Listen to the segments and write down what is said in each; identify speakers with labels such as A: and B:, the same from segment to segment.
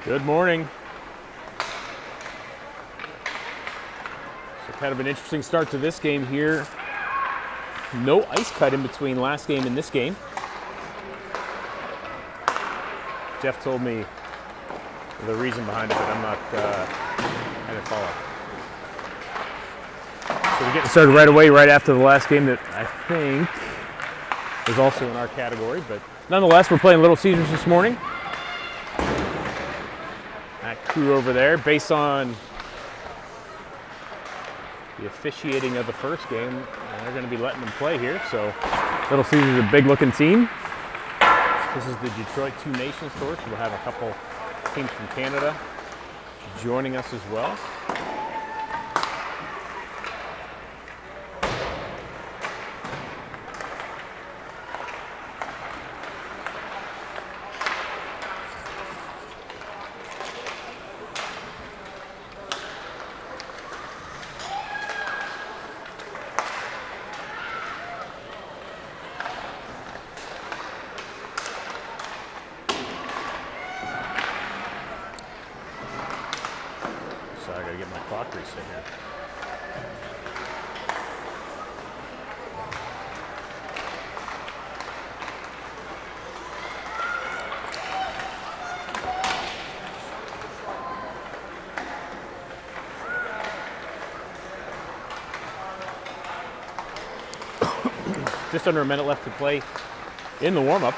A: Good morning. So kind of an interesting start to this game here. No ice cut in between last game and this game. Jeff told me the reason behind it, but I'm not, I didn't follow. So we're getting started right away, right after the last game that I think is also in our category. But nonetheless, we're playing Little Caesars this morning. That crew over there, based on the officiating of the first game, they're going to be letting them play here. So Little Caesars is a big-looking team. This is the Detroit Two Nations Tour, so we'll have a couple teams from Canada joining us as well. Just under a minute left to play in the warm-up.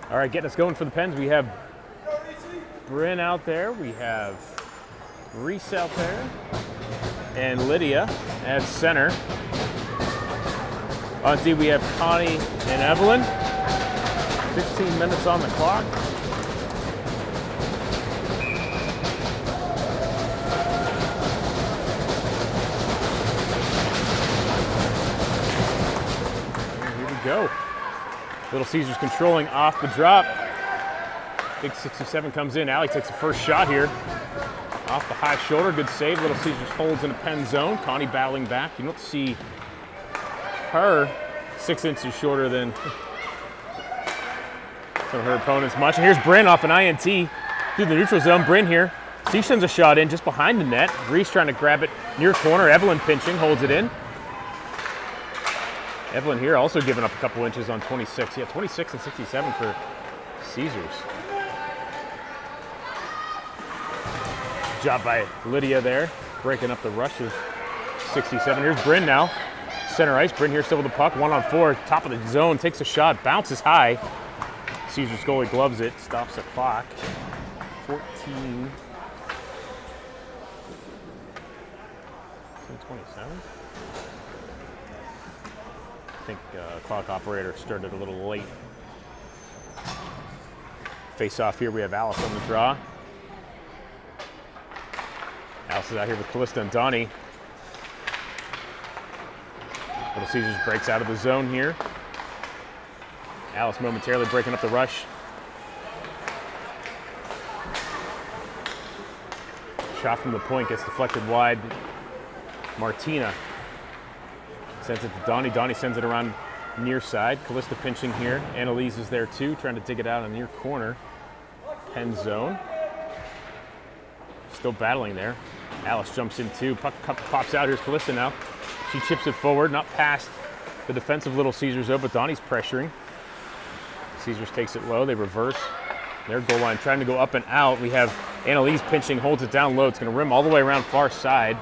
A: All right, getting us going for the Pens, we have Bryn out there. We have Reese out there. And Lydia at center. On D, we have Connie and Evelyn. 15 minutes on the clock. And here we go. Little Caesars controlling off the drop. Big 67 comes in. Allie takes the first shot here. Off the high shoulder, good save. Little Caesars holds in a pen zone. Connie battling back. You don't see her 6 inches shorter than some of her opponents much. And here's Bryn off an INT through the neutral zone. Bryn here. She sends a shot in just behind the net. Reese trying to grab it near corner. Evelyn pinching, holds it in. Evelyn here also giving up a couple inches on 26. Yeah, 26 and 67 for Caesars. Job by Lydia there, breaking up the rush of 67. Here's Bryn now. Center ice. Bryn here still with the puck. 1-on-4. Top of the zone. Takes a shot. Bounces high. Caesars goalie gloves it. Stops the clock. 14. 27. I think clock operator started a little late. Face off here. We have Alice on the draw. Alice is out here with Callista and Donnie. Little Caesars breaks out of the zone here. Alice momentarily breaking up the rush. Shot from the point gets deflected wide. Martina sends it to Donnie. Donnie sends it around near side. Callista pinching here. Annalise is there too, trying to dig it out in the near corner. Pen zone. Still battling there. Alice jumps in too. Puck pops out. Here's Callista now. She chips it forward, not past the defensive Little Caesars though, but Donnie's pressuring. Caesars takes it low. They reverse their goal line, trying to go up and out. We have Annalise pinching, holds it down low. It's going to rim all the way around far side.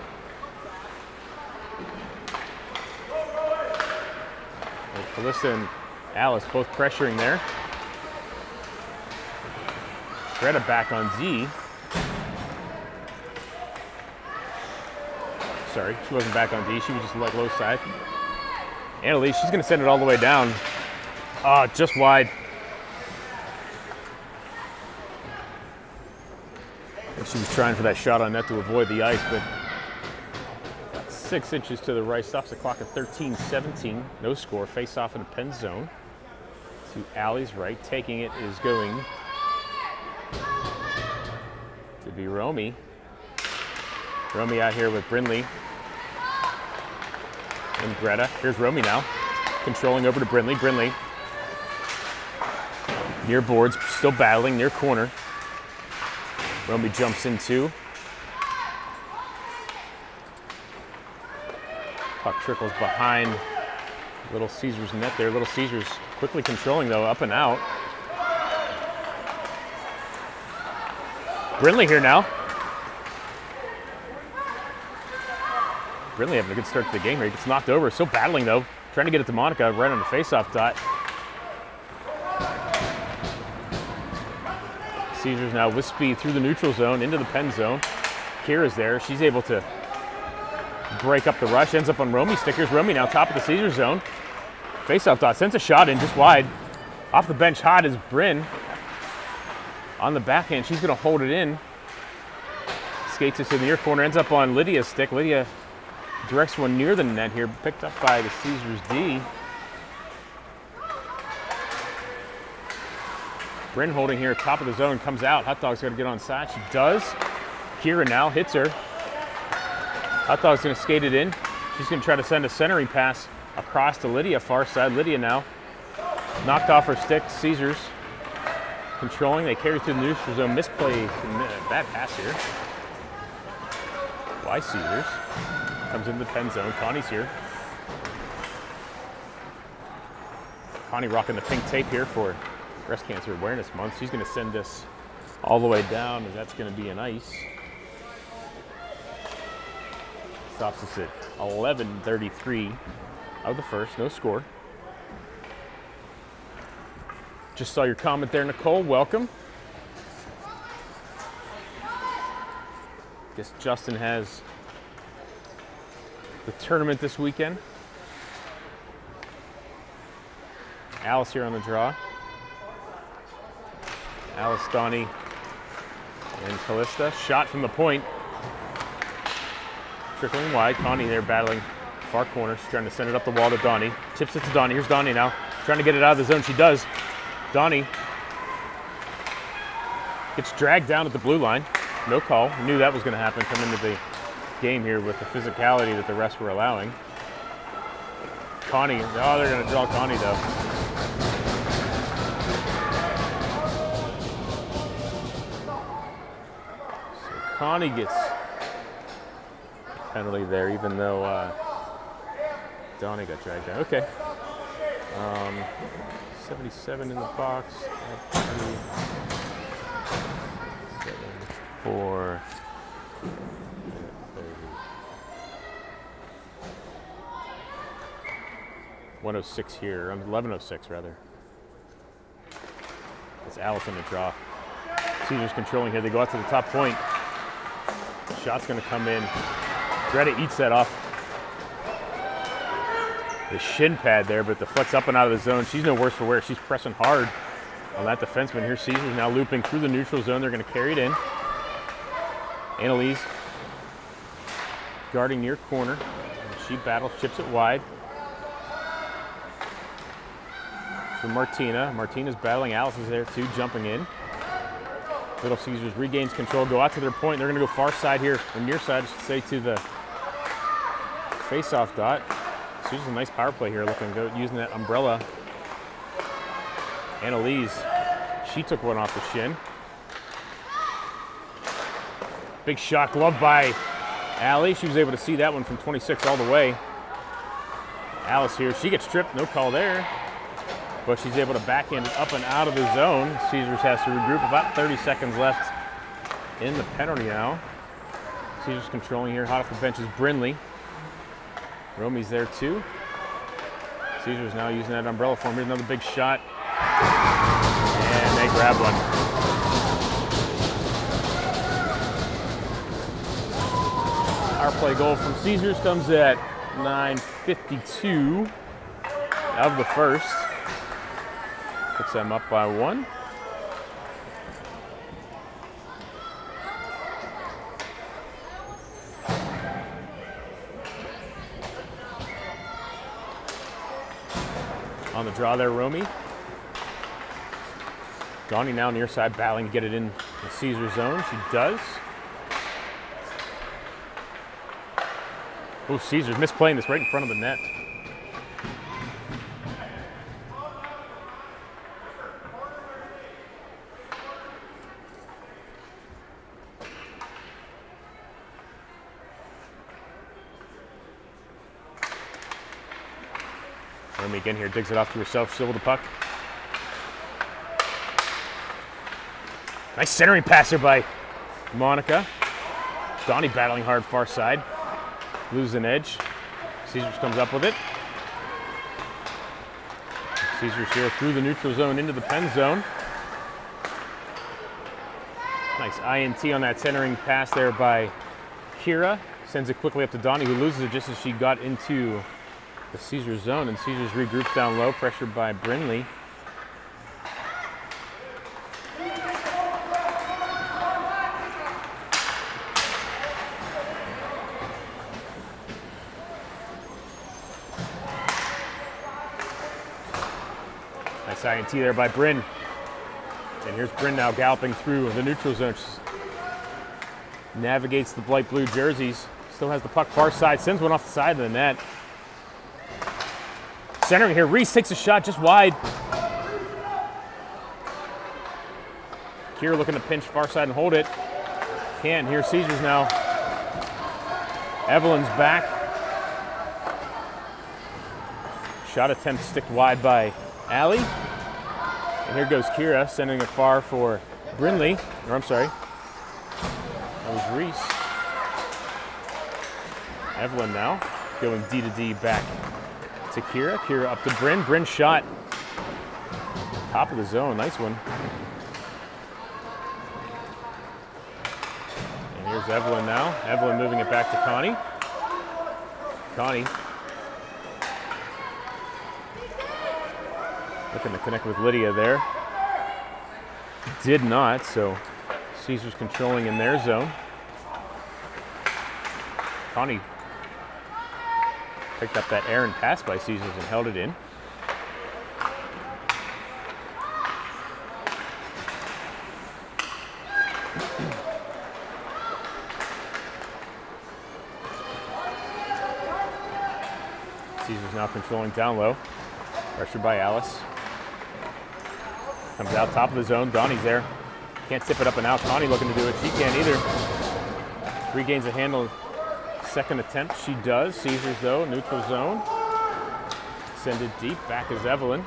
A: And Callista and Alice both pressuring there. Greta back on D. Sorry, she wasn't back on D. She was just like low side. Annalise, she's going to send it all the way down. Just wide. And she was trying for that shot on net to avoid the ice, but 6 inches to the right. Stops the clock at 13-17. No score. Face off in a pen zone. To Allie's right. Taking it is going to be Romy. Romy out here with Brinley and Greta. Here's Romy now, controlling over to Brinley. Brinley near boards, still battling near corner. Romy jumps in too. Puck trickles behind Little Caesars net there. Little Caesars quickly controlling though, up and out. Brinley here now. Brinley having a good start to the game here. He gets knocked over. Still battling though. Trying to get it to Monica right on the face-off dot. Caesars now with speed through the neutral zone into the pen zone. Kira's there. She's able to break up the rush. Ends up on Romy. Stickers. Romy now top of the Caesars zone. Face-off dot. Sends a shot in just wide. Off the bench hot is Bryn. On the backhand. She's going to hold it in. Skates it to the near corner. Ends up on Lydia's stick. Lydia directs one near the net here, picked up by the Caesars D. Bryn holding here, top of the zone, comes out. Hot Dog's got to get on side. She does. Kira now hits her. Hot Dog's going to skate it in. She's going to try to send a centering pass across to Lydia, far side. Lydia now knocked off her stick. Caesars controlling. They carry through the neutral zone. Misplay, bad pass here by Caesars. Comes into the pen zone. Connie's here. Connie rocking the pink tape here for Breast Cancer Awareness Month. She's going to send this all the way down, as that's going to be an ice. Stops us at 11:33 of the first. No score. Just saw your comment there, Nicole. Welcome. Guess Justin has the tournament this weekend. Alice here on the draw. Alice, Donnie, and Callista. Shot from the point. Trickling wide. Connie there battling far corner. She's trying to send it up the wall to Donnie. Chips it to Donnie. Here's Donnie now. Trying to get it out of the zone. She does. Donnie gets dragged down at the blue line. No call. Knew that was going to happen coming into the game here with the physicality that the refs were allowing. Connie. Oh, they're going to draw Connie though. So Connie gets a penalty there, even though Donnie got dragged down. Okay. 77 in the box. 4. 106 here. 1106 rather. It's Alice on the draw. Caesars controlling here. They go out to the top point. Shot's going to come in. Greta eats that off the shin pad there, but deflects up and out of the zone. She's no worse for wear. She's pressing hard on that defenseman here. Caesars now looping through the neutral zone. They're going to carry it in. Annalise guarding near corner. She battles, chips it wide. For Martina. Martina's battling. Alice is there too, jumping in. Little Caesars regains control, go out to their point. They're going to go far side here, or near side, I should say, to the face-off dot. Caesars a nice power play here, looking good, using that umbrella. Annalise, she took one off the shin. Big shot, gloved by Allie. She was able to see that one from 26 all the way. Alice here, she gets stripped, no call there. But she's able to backhand it up and out of the zone. Caesars has to regroup. About 30 seconds left in the penalty now. Caesars controlling here. Hot off the bench is Brinley. Romy's there too. Caesars now using that umbrella form. Here's another big shot. And they grab one. Our play goal from Caesars comes at 9:52 of the first. Puts them up by 1. On the draw there, Romy. Donnie now near side battling to get it in the Caesar zone. She does. Oh, Caesars misplaying this right in front of the net. Romy again here, digs it off to herself, still with the puck. Nice centering pass here by Monica. Donnie battling hard far side. Loses an edge. Caesars comes up with it. Caesars here through the neutral zone into the pen zone. Nice INT on that centering pass there by Kira. Sends it quickly up to Donnie, who loses it just as she got into the Caesars zone, and Caesars regroups down low, pressured by Brinley. Nice INT there by Bryn. And here's Bryn now galloping through the neutral zone. She navigates the light blue jerseys. Still has the puck far side, sends one off the side of the net. Centering here, Reese takes a shot just wide. Kira looking to pinch far side and hold it. Can't. Here's Caesars now. Evelyn's back. Shot attempt sticked wide by Allie. And here goes Kira, sending it far for Brinley. Or I'm sorry. That was Reese. Evelyn now going D to D back to Kira. Kira up to Bryn. Bryn shot. Top of the zone. Nice one. And Here's Evelyn now. Evelyn moving it back to Connie. Connie looking to connect with Lydia there. Did not, so Caesars controlling in their zone. Connie picked up that errant pass by Caesars and held it in. Caesars now controlling down low. Pressured by Alice. Comes out top of the zone. Donnie's there. Can't tip it up and out. Connie looking to do it. She can't either. Regains the handle. Second attempt. She does. Caesars though. Neutral zone. Send it deep. Back is Evelyn.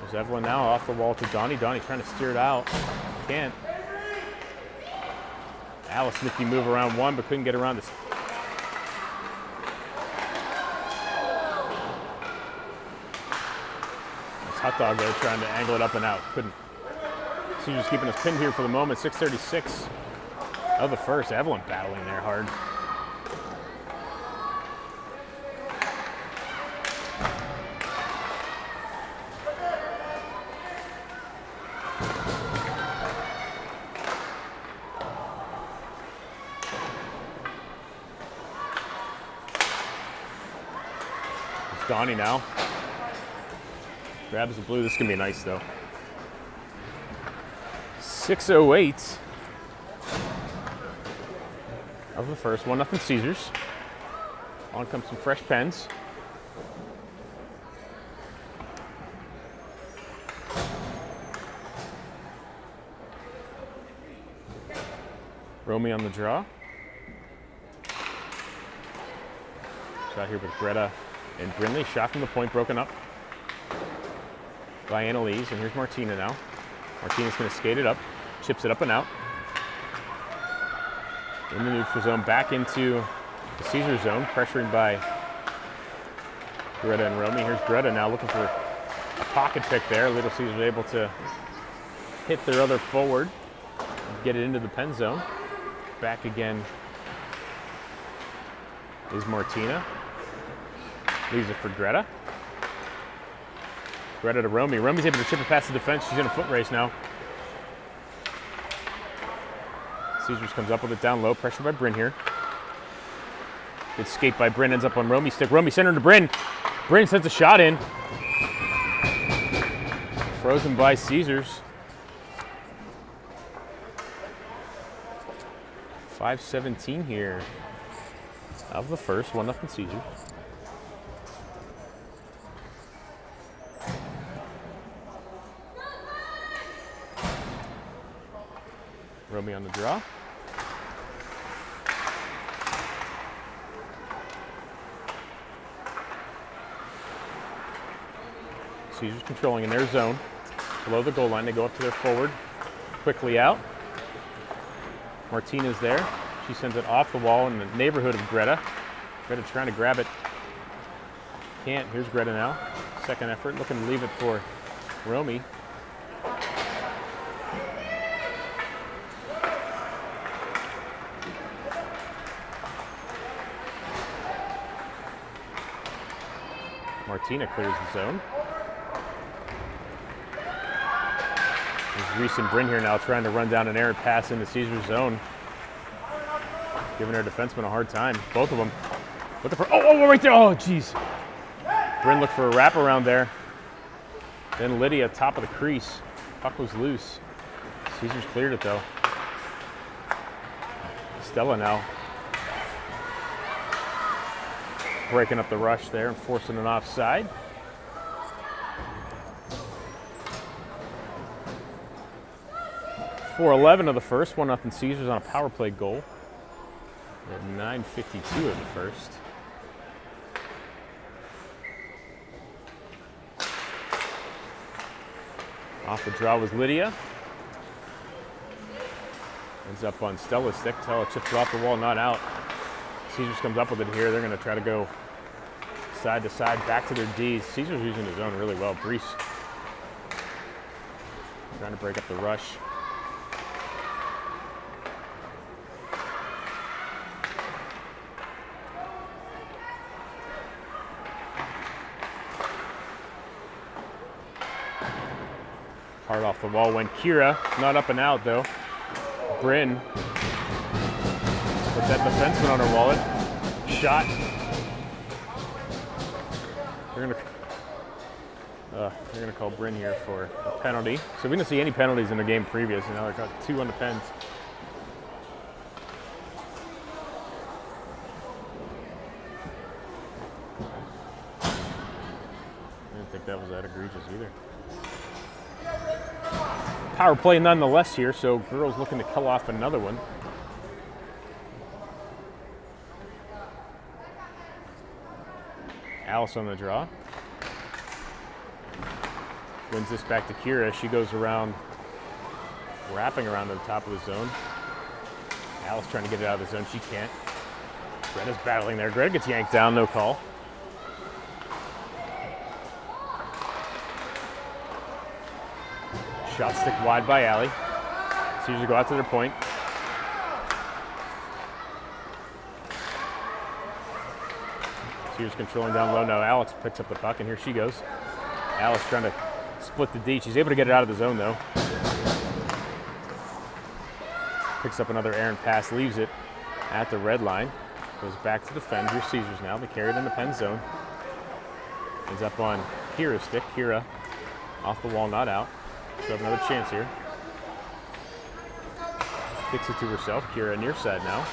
A: There's Evelyn now off the wall to Donnie. Donnie trying to steer it out. Can't. Alice nifty move around one, but couldn't get around this. Hot dog there trying to angle it up and out. Couldn't. Caesars keeping us pinned here for the moment. 6:36 of the first. Evelyn battling there hard. It's Donnie now. Grabs the blue. This is going to be nice, though. 6:08 of the first. 1-0 Caesars. On comes some fresh pens. Romy on the draw. Shot here with Greta and Brinley. Shot from the point, broken up by Annalise, and here's Martina now. Martina's going to skate it up, chips it up and out. In the neutral zone, back into the Caesar zone, pressuring by Greta and Romy. Here's Greta now looking for a pocket pick there. Little Caesars able to hit their other forward, and get it into the pen zone. Back again is Martina. Leaves it for Greta. Greta to Romy. Romy's able to chip it past the defense. She's in a foot race now. Caesars comes up with it down low. Pressure by Bryn here. Good skate by Bryn. Ends up on Romy's stick. Romy center to Bryn. Bryn sends a shot in. Frozen by Caesars. 5:17 here of the first. 1-0 Caesars. Romy on the draw. Caesars controlling in their zone. Below the goal line, they go up to their forward. Quickly out. Martina's there. She sends it off the wall in the neighborhood of Greta. Greta trying to grab it. Can't. Here's Greta now. Second effort, looking to leave it for Romy. Martina clears the zone. There's Reese and Bryn here now trying to run down an errant pass into Caesar's zone. Giving our defenseman a hard time. Both of them. Right there. Oh, jeez. Bryn looked for a wraparound there. Then Lydia, top of the crease. Puck was loose. Caesars cleared it, though. Stella now breaking up the rush there and forcing an offside. .411 of the first. 1-0 Caesars on a power play goal. At 9:52 of the first. Off the draw was Lydia. Ends up on Stella's stick. Stella chips it off the wall, not out. Caesars comes up with it here. They're going to try to go side to side, back to their Ds. Caesars using the zone really well. Brees trying to break up the rush. Hard off the wall went Kira. Not up and out though. Bryn puts that defenseman on her wallet. Shot. They're gonna call Bryn here for a penalty. So we didn't see any penalties in the game previous, and now they've got 2 on the pens. I didn't think that was that egregious either. Power play nonetheless here, so girls looking to kill off another one. Alice on the draw. Wins this back to Kira. She goes around, wrapping around to the top of the zone. Alice trying to get it out of the zone. She can't. Brenna's battling there. Greg gets yanked down, no call. Shot stick wide by Allie. Caesars go out to their point. Caesars controlling down low. Now Alex picks up the puck, and here she goes. Alice trying to split the D. She's able to get it out of the zone, though. Picks up another errant pass, leaves it at the red line. Goes back to defend. Here's Caesars now. They carry it in the pen zone. Ends up on Kira's stick. Kira off the wall, not out. She'll have another chance here. Kicks it to herself. Kira near side now.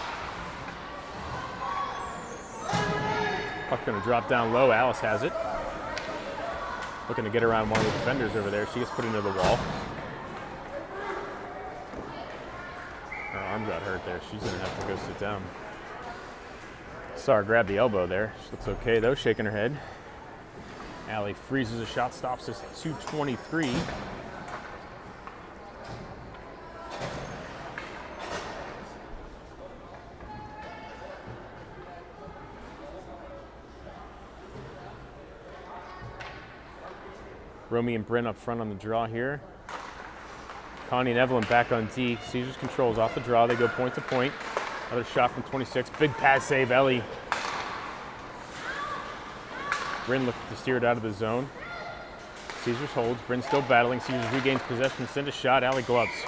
A: Puck gonna drop down low. Alice has it. Looking to get around one of the defenders over there. She gets put into the wall. Her arm got hurt there. She's gonna have to go sit down. Saw her grab the elbow there. She looks okay though, shaking her head. Allie freezes a shot, stops us at 2:23. Romy and Bryn up front on the draw here. Connie and Evelyn back on D. Caesars controls off the draw. They go point to point. Another shot from 26. Big pad save, Ellie. Bryn looking to steer it out of the zone. Caesars holds. Bryn still battling. Caesars regains possession. Send a shot. Allie gloves.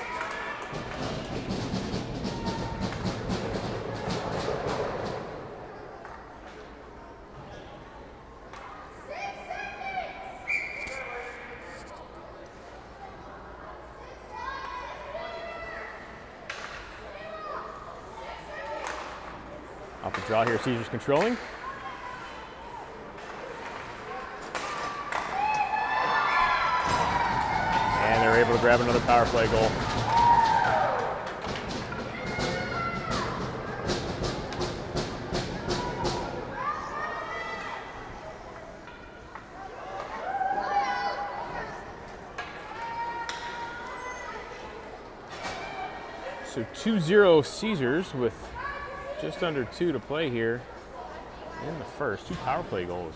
A: Off the draw here, Caesars controlling. And they're able to grab another power play goal. So 2-0 Caesars with just under 2 to play here in the first. 2 power play goals.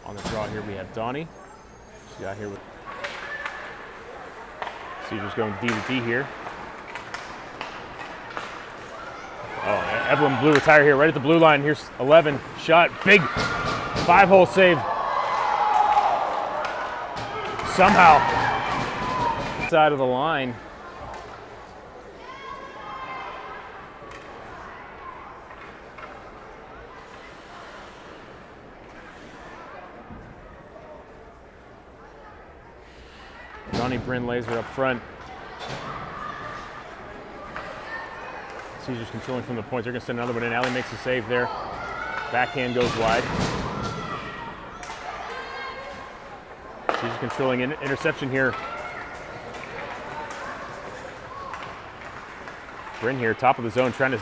A: On the draw here we have Donnie. She got here with Caesars going D to D here. Oh, Evelyn blew a tire here right at the blue line. Here's 11. Shot. Big 5-hole save. Somehow. Side of the line. Donnie Bryn lays it up front. Caesars controlling from the point. They're going to send another one in. Allie makes a save there. Backhand goes wide. Caesars controlling interception here. Bryn here, top of the zone, trying to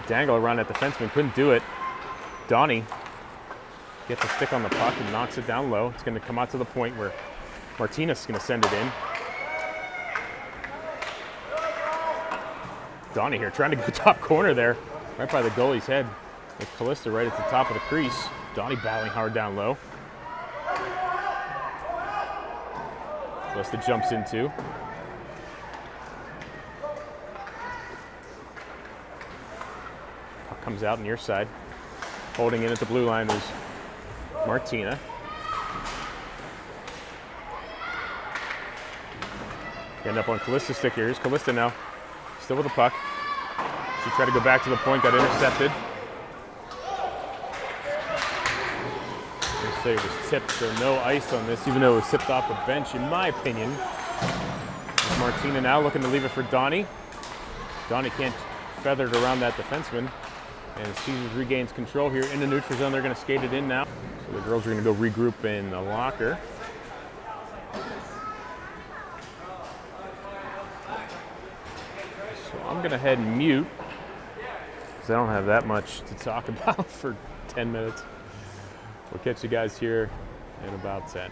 A: dangle around that defenseman. Couldn't do it. Donnie gets a stick on the puck and knocks it down low. It's going to come out to the point where Martinez is going to send it in. Donnie here trying to go top corner there, right by the goalie's head. With Callista right at the top of the crease. Donnie battling hard down low. Callista jumps in too. Puck comes out near side. Holding in at the blue line was Martina. End up on Callista's stick here. Here's Callista now. Still with the puck. She tried to go back to the point, got intercepted. Say it was tipped, so no ice on this, even though it was tipped off the bench, in my opinion. It's Martina now looking to leave it for Donnie. Donnie can't feather it around that defenseman. And Caesars regains control here in the neutral zone. They're going to skate it in now. So the girls are going to go regroup in the locker. So I'm going to head mute because I don't have that much to talk about for 10 minutes. We'll catch you guys here in about 10.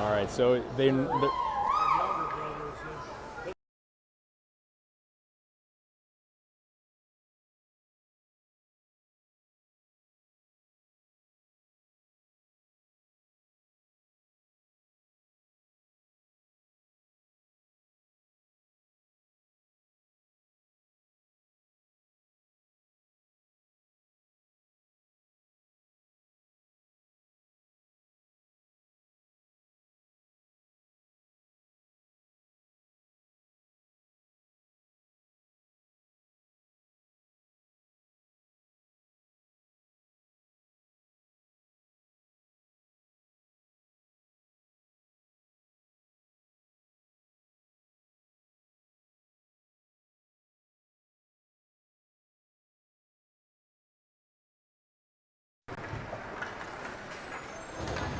A: All right, so they're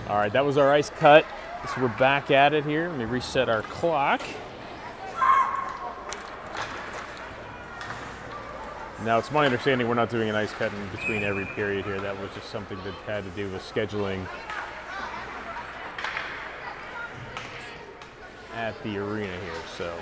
A: all right, that was our ice cut. So we're back at it here. Let me reset our clock. Now, it's my understanding we're not doing an ice cut in between every period here. That was just something that had to do with scheduling at the arena here, so.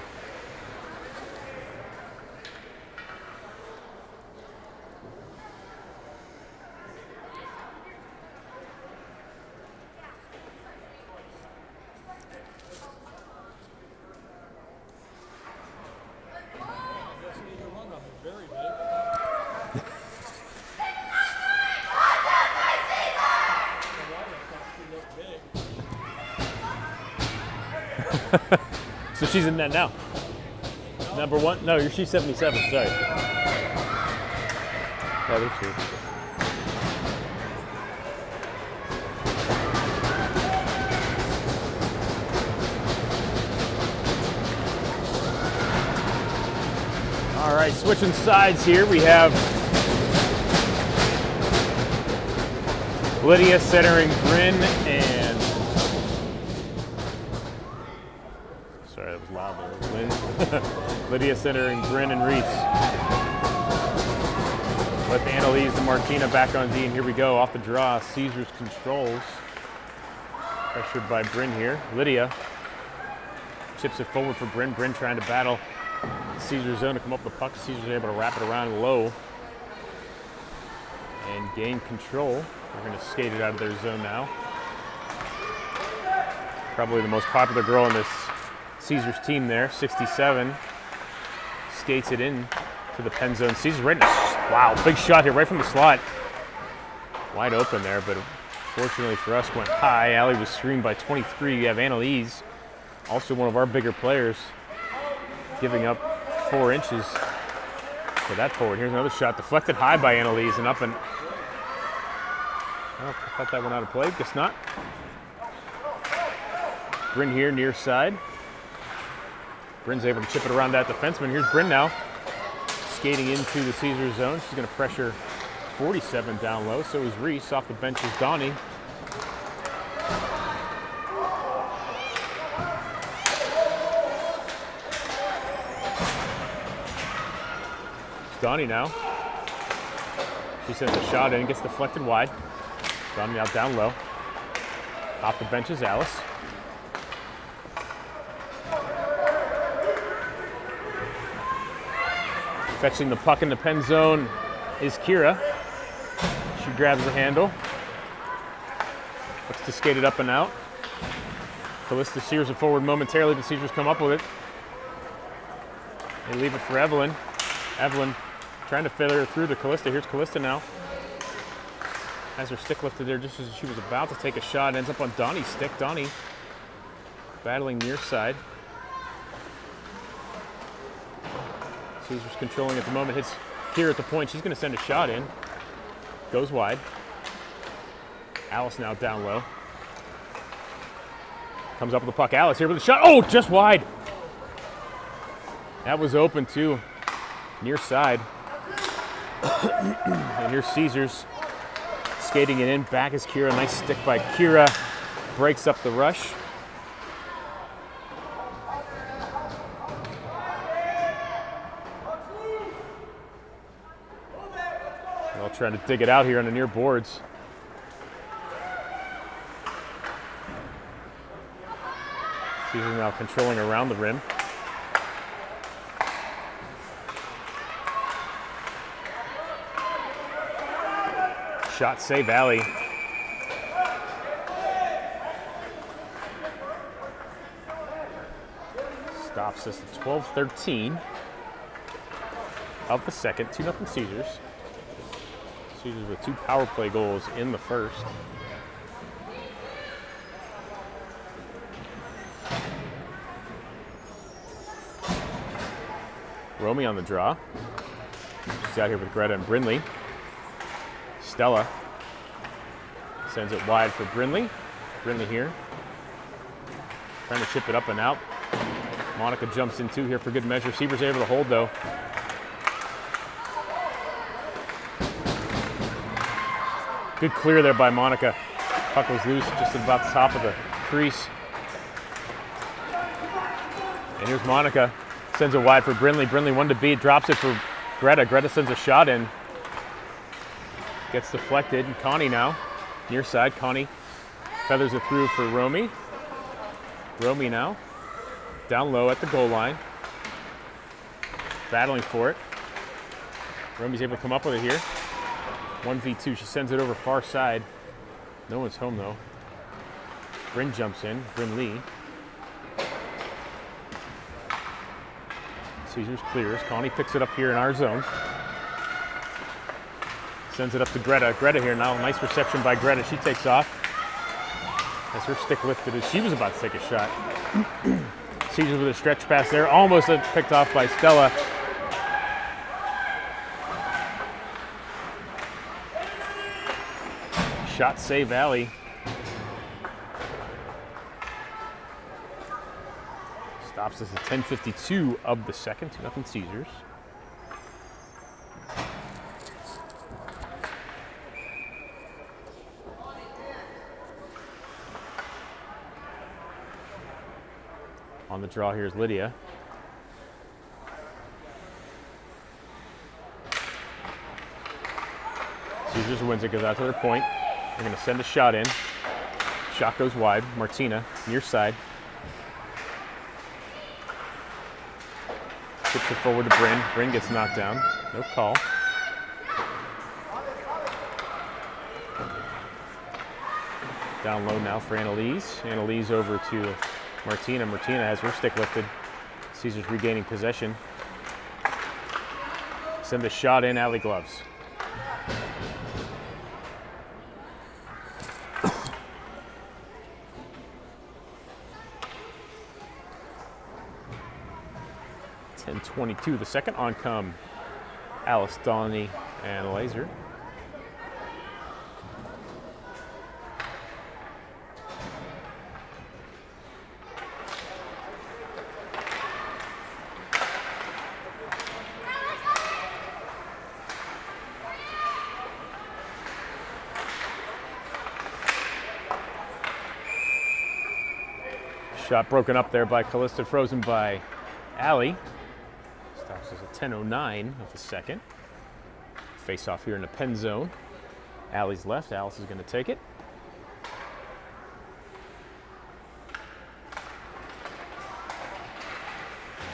A: So she's in net now. Number one? No, she's 77, sorry. Oh, there she is. All right, switching sides here. We have Lydia centering Bryn and sorry, that was loud there. Lynn. Lydia centering Bryn and Reese. With Annalise and Martina back on D, and here we go. Off the draw, Caesars controls. Pressured by Bryn here. Lydia chips it forward for Bryn. Bryn trying to battle Caesar's zone to come up with the puck. Caesar's able to wrap it around low and gain control. They're going to skate it out of their zone now. Probably the most popular girl in this Caesars team there, 67. Skates it in to the pen zone. Caesars right in wow, big shot here right from the slot. Wide open there, but fortunately for us went high. Allie was screened by 23. You have Annalise, also one of our bigger players, giving up 4 inches for that forward. Here's another shot deflected high by Annalise and up and I thought that went out of play. Guess not. Bryn here near side. Bryn's able to chip it around that defenseman. Here's Bryn now, skating into the Caesars zone. She's going to pressure 47 down low. So is Reese. Off the bench is Donnie. It's Donnie now. She sends a shot in, gets deflected wide. Donnie out down low. Off the bench is Alice. Fetching the puck in the pen zone is Kira. She grabs the handle. Looks to skate it up and out. Callista shears it forward momentarily, but Caesars come up with it. They leave it for Evelyn. Evelyn trying to feather through to Callista. Here's Callista now. Has her stick lifted there just as she was about to take a shot. Ends up on Donnie's stick. Donnie battling near side. Caesars controlling at the moment. Hits Kira at the point. She's going to send a shot in. Goes wide. Alice now down low. Comes up with the puck. Alice here with a shot. Oh, just wide. That was open too. Near side. And here's Caesars skating it in. Back is Kira. Nice stick by Kira. Breaks up the rush. They're all trying to dig it out here on the near boards. Caesar's now controlling around the rim. Shot save alley. Stops us at 12-13 of the second. 2-0 Caesars. Caesars with 2 power play goals in the first. Romy on the draw. She's out here with Greta and Brindley. Stella sends it wide for Brindley. Brindley here. Trying to chip it up and out. Monica jumps in too here for good measure. Sieber's able to hold though. Good clear there by Monica. Puck was loose just at about the top of the crease. And here's Monica. Sends it wide for Brindley. Brindley one to beat. Drops it for Greta. Greta sends a shot in. Gets deflected. And Connie now. Near side. Connie feathers it through for Romy. Romy now. Down low at the goal line. Battling for it. Romy's able to come up with it here. 1v2. She sends it over far side. No one's home though. Bryn jumps in. Bryn Lee. Caesars clears. Connie picks it up here in our zone. Sends it up to Greta. Greta here now. Nice reception by Greta. She takes off. As her stick lifted as she was about to take a shot. Caesars with a stretch pass there. Almost picked off by Stella. Shot save alley. Stops us at 10:52 of the second. 2-0 Caesars. On the draw here is Lydia. Caesars wins it, goes out to their point. They're going to send a shot in. Shot goes wide. Martina, near side. Tips it forward to Bryn. Bryn gets knocked down. No call. Down low now for Annalise. Annalise over to Martina. Martina has her stick lifted. Caesars regaining possession. Send the shot in, alley gloves. .22 the second. On come Alice, Donnie, and Laser. Shot broken up there by Callista, frozen by Allie. Stops us at 10:09 of the second. Face off here in the pen zone. Allie's left. Alice is going to take it.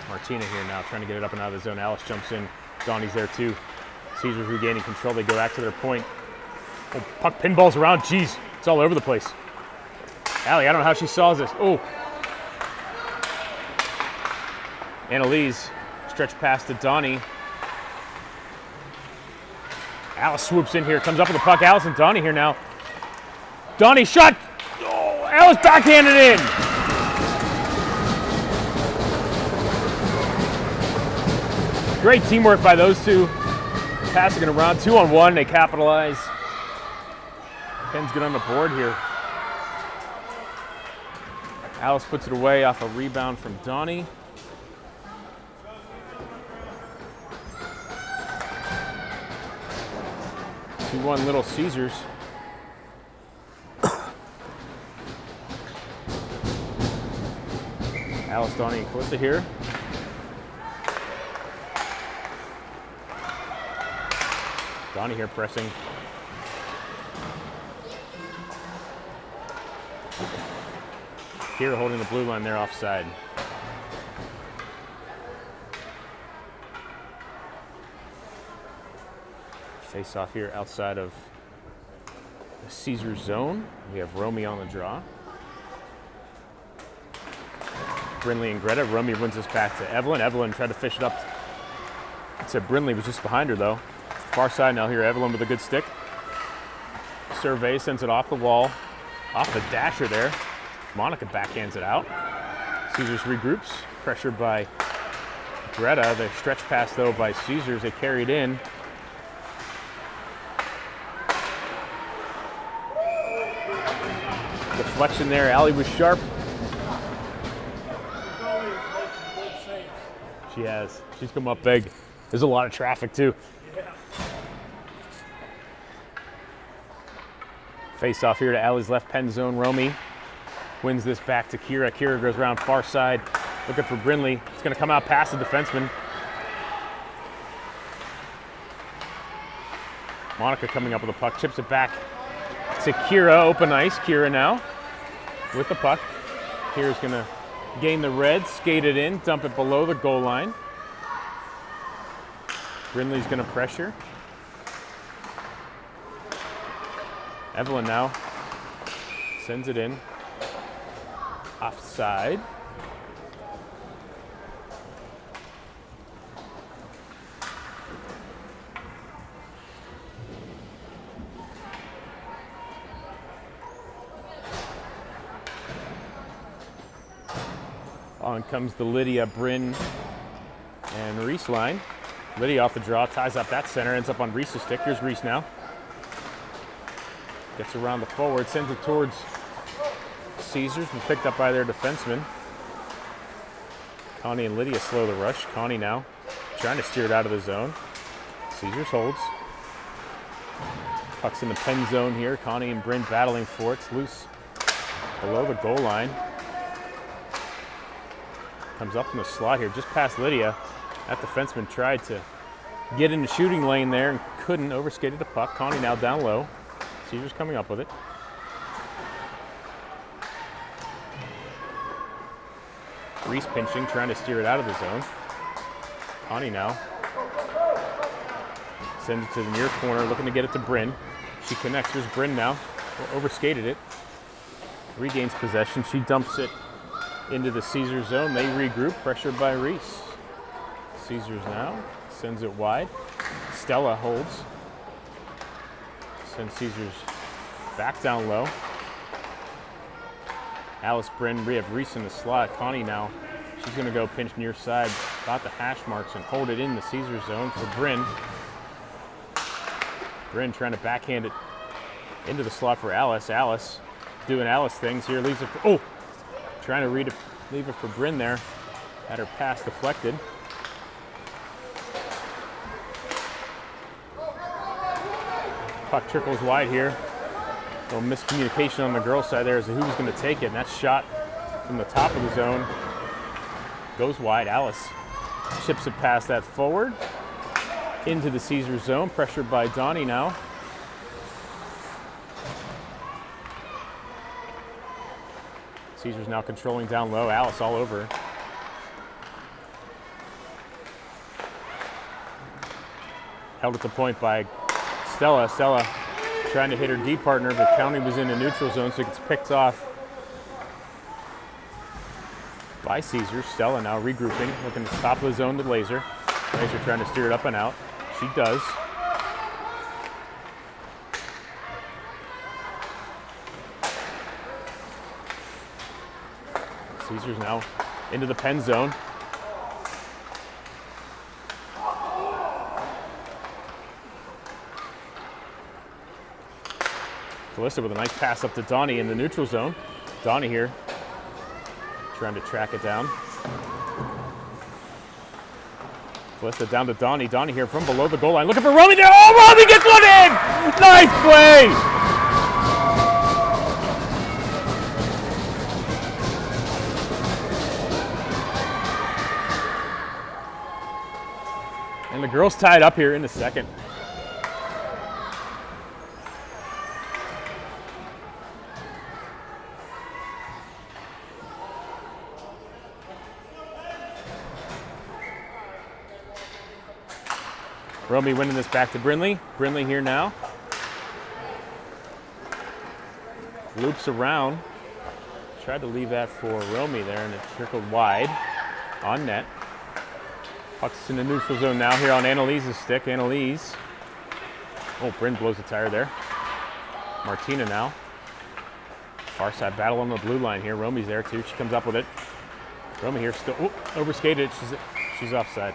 A: Martina here now trying to get it up and out of the zone. Alice jumps in. Donnie's there too. Caesars regaining control. They go back to their point. Oh, puck pinballs around. Jeez, it's all over the place. Allie, I don't know how she saw this. Oh. Annalise, stretch pass to Donnie. Alice swoops in here, comes up with the puck. Alice and Donnie here now. Donnie shot. Oh, Alice backhanded in. Great teamwork by those two. Passing it around, 2-on-1, they capitalize. Ken's good on the board here. Alice puts it away off a rebound from Donnie. 2-1 Little Caesars. Alice, Donnie, and Calista here. Donnie here pressing. Kira holding the blue line there offside. Face off here outside of the Caesar zone. We have Romy on the draw. Brinley and Greta. Romy wins this back to Evelyn. Evelyn tried to fish it up to Brinley, was just behind her though. Far side now here, Evelyn with a good stick. Survey sends it off the wall, off the dasher there. Monica backhands it out. Caesars regroups, pressured by Greta. The stretch pass though by Caesars, they carried in. Deflection there, Allie was sharp. She has, she's come up big. There's a lot of traffic too. Face off here to Allie's left pen zone. Romy wins this back to Kira. Kira goes around far side, looking for Brinley. It's going to come out past the defenseman. Monica coming up with the puck, chips it back to Kira. Open ice. Kira now with the puck. Kira's going to gain the red, skate it in, dump it below the goal line. Brinley's going to pressure. Evelyn now sends it in. Offside. On comes the Lydia, Bryn, and Reese line. Lydia off the draw, ties up that center, ends up on Reese's stick. Here's Reese now. Gets around the forward, sends it towards Caesars, and picked up by their defenseman. Connie and Lydia slow the rush. Connie now trying to steer it out of the zone. Caesars holds. Puck's in the pen zone here. Connie and Bryn battling for it. It's loose below the goal line. Comes up in the slot here, just past Lydia. That defenseman tried to get in the shooting lane there and couldn't, overskated the puck. Connie now down low. Caesars coming up with it. Reese pinching, trying to steer it out of the zone. Connie now sends it to the near corner, looking to get it to Bryn. She connects. Here's Bryn now. Overskated it. Regains possession. She dumps it into the Caesar zone. They regroup, pressured by Reese. Caesars now sends it wide. Stella holds. Sends Caesars back down low. Alice, Bryn, we have Reese in the slot. Connie now, she's going to go pinch near side, about the hash marks, and hold it in the Caesar zone for Bryn. Bryn trying to backhand it into the slot for Alice. Alice doing Alice things here, leaves it for, oh! Trying to leave it for Bryn there. Had her pass deflected. Puck trickles wide here. A little miscommunication on the girls' side there as to who's going to take it. And that shot from the top of the zone goes wide. Alice chips it past that forward into the Caesar zone. Pressured by Donnie now. Caesars now controlling down low. Alice all over her. Held at the point by Stella. Stella trying to hit her D partner, but County was in a neutral zone, so it gets picked off by Caesars. Stella now regrouping, looking at the top of the zone to Laser. Laser trying to steer it up and out. She does. Caesars now into the pen zone. Calista with a nice pass up to Donnie in the neutral zone. Donnie here trying to track it down. Calista down to Donnie. Donnie here from below the goal line looking for Romy there. Oh, Romy gets one in! Nice play! And the girls tied up here in the second. Romy winning this back to Brindley. Brindley here now. Loops around. Tried to leave that for Romy there, and it trickled wide on net. Puck's in the neutral zone now here on Annalise's stick. Annalise. Oh, Bryn blows the tire there. Martina now. Far side battle on the blue line here. Romy's there too. She comes up with it. Romy here still overskated. She's offside.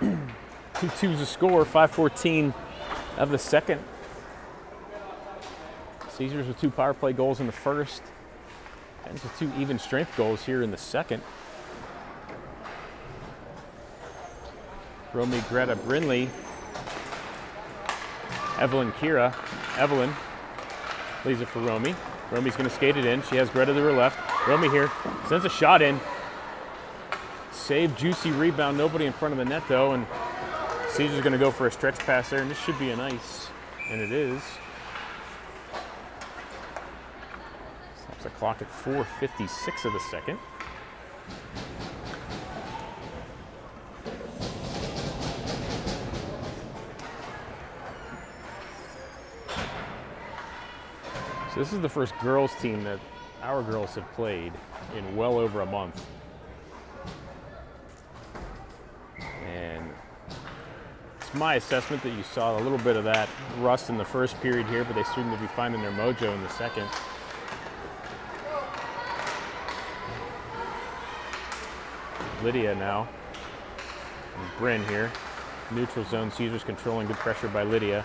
A: 2-2's the score. 5:14 of the second. Caesars with 2 power play goals in the first. And with 2 even strength goals here in the second. Romy, Greta, Brindley. Evelyn, Kira. Evelyn leaves it for Romy. Romy's going to skate it in. She has Greta to her left. Romy here sends a shot in. Save, juicy rebound. Nobody in front of the net though. And Caesar's going to go for a stretch pass there. And this should be an ice. And it is. Stops the clock at 4:56 of the second. So this is the first girls team that our girls have played in well over a month. And it's my assessment that you saw a little bit of that rust in the first period here, but they seem to be finding their mojo in the second. Lydia now. And Bryn here. Neutral zone, Caesars controlling, good pressure by Lydia.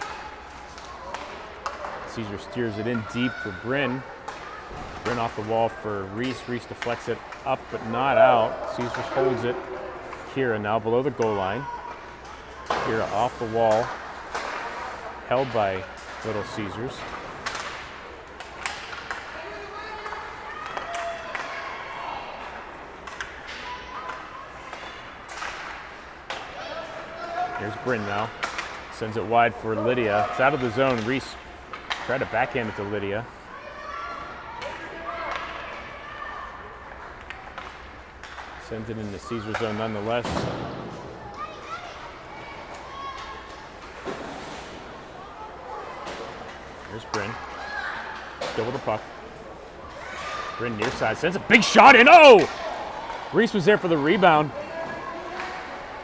A: Caesar steers it in deep for Bryn. Bryn off the wall for Reese. Reese deflects it up but not out. Caesars holds it. Kira now below the goal line. Kira off the wall. Held by Little Caesars. Here's Bryn now. Sends it wide for Lydia. It's out of the zone. Reese tried to backhand it to Lydia. Sends it into Caesar zone nonetheless. Here's Bryn. Still with the puck. Bryn near side. Sends a big shot in. Oh! Reese was there for the rebound.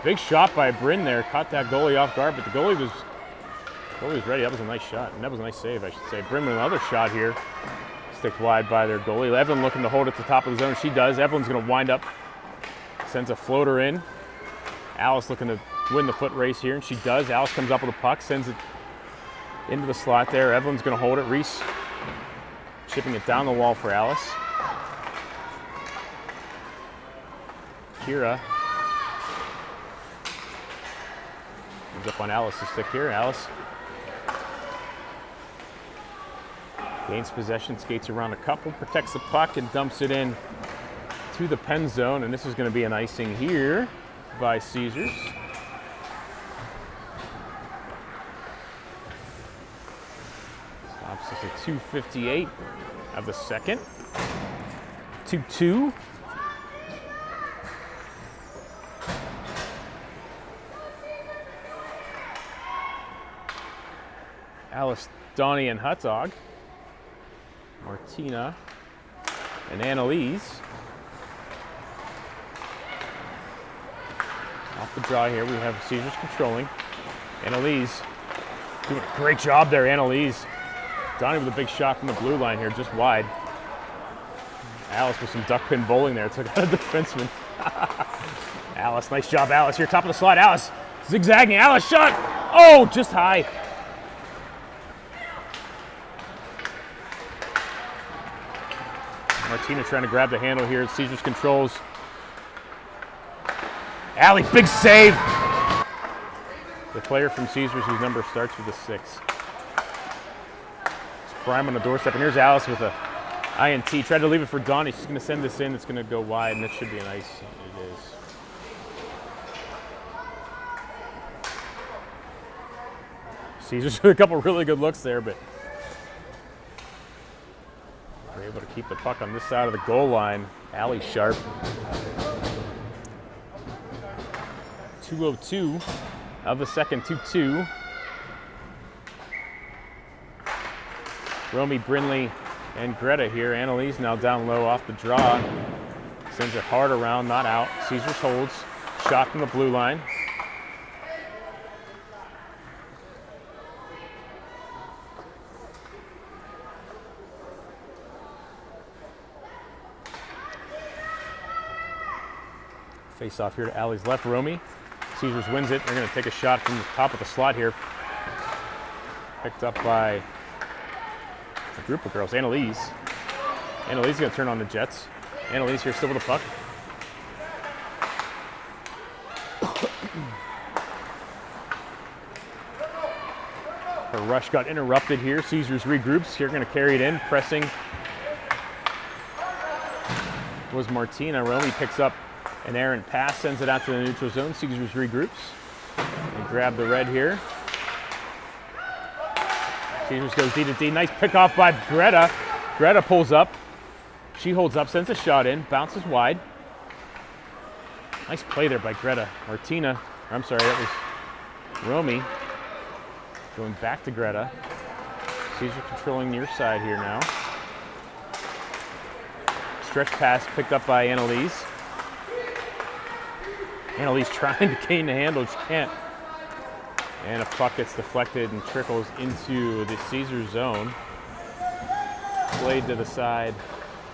A: Big shot by Bryn there. Caught that goalie off guard, but the goalie was ready. That was a nice shot, and that was a nice save, I should say. Bryn with another shot here. Stick wide by their goalie. Evelyn looking to hold at the top of the zone. She does. Evelyn's going to wind up. Sends a floater in. Alice looking to win the foot race here, and she does. Alice comes up with a puck, sends it into the slot there. Evelyn's going to hold it. Reese chipping it down the wall for Alice. Kira comes up on Alice's stick here. Alice gains possession, skates around a couple, protects the puck, and dumps it in to the pen zone. And this is going to be an icing here by Caesars. Stops us at 2:58 of the second. 2-2. Alice, Donnie, and Hutzog. Martina and Annalise. Off the draw here, we have Caesars controlling. Annalise doing a great job there, Annalise. Donnie with a big shot from the blue line here, just wide. Alice with some duck pin bowling there, took out a defenseman. Alice, nice job, Alice. Here, top of the slide, Alice zigzagging. Alice shot! Oh, just high. Martina trying to grab the handle here. Caesars controls. Allie, big save. The player from Caesars whose number starts with a 6. It's Prime on the doorstep, and here's Alice with a INT. Tried to leave it for Donnie. She's going to send this in. It's going to go wide, and it should be an ice. It is. Caesars with a couple really good looks there, but we're able to keep the puck on this side of the goal line. Allie sharp. 2:02 of the second, 2-2. Romy, Brinley, and Greta here. Annalise now down low off the draw. Sends it hard around, not out. Caesars holds. Shot from the blue line. Face off here to Allie's left. Romy. Caesars wins it. They're going to take a shot from the top of the slot here. Picked up by a group of girls. Annalise. Annalise is going to turn on the Jets. Annalise here still with the puck. Her rush got interrupted here. Caesars regroups. Here going to carry it in. Pressing was Martina. Romy picks up an errant pass, sends it out to the neutral zone. Caesars regroups and grab the red here. Caesars goes D to D. Nice pick off by Greta. Greta pulls up. She holds up, sends a shot in, bounces wide. Nice play there by Greta. Martina, I'm sorry, that was Romy. Going back to Greta. Caesar controlling near side here now. Stretch pass picked up by Annalise. Annalise trying to gain the handle, she can't. And a puck gets deflected and trickles into the Caesar zone. Played to the side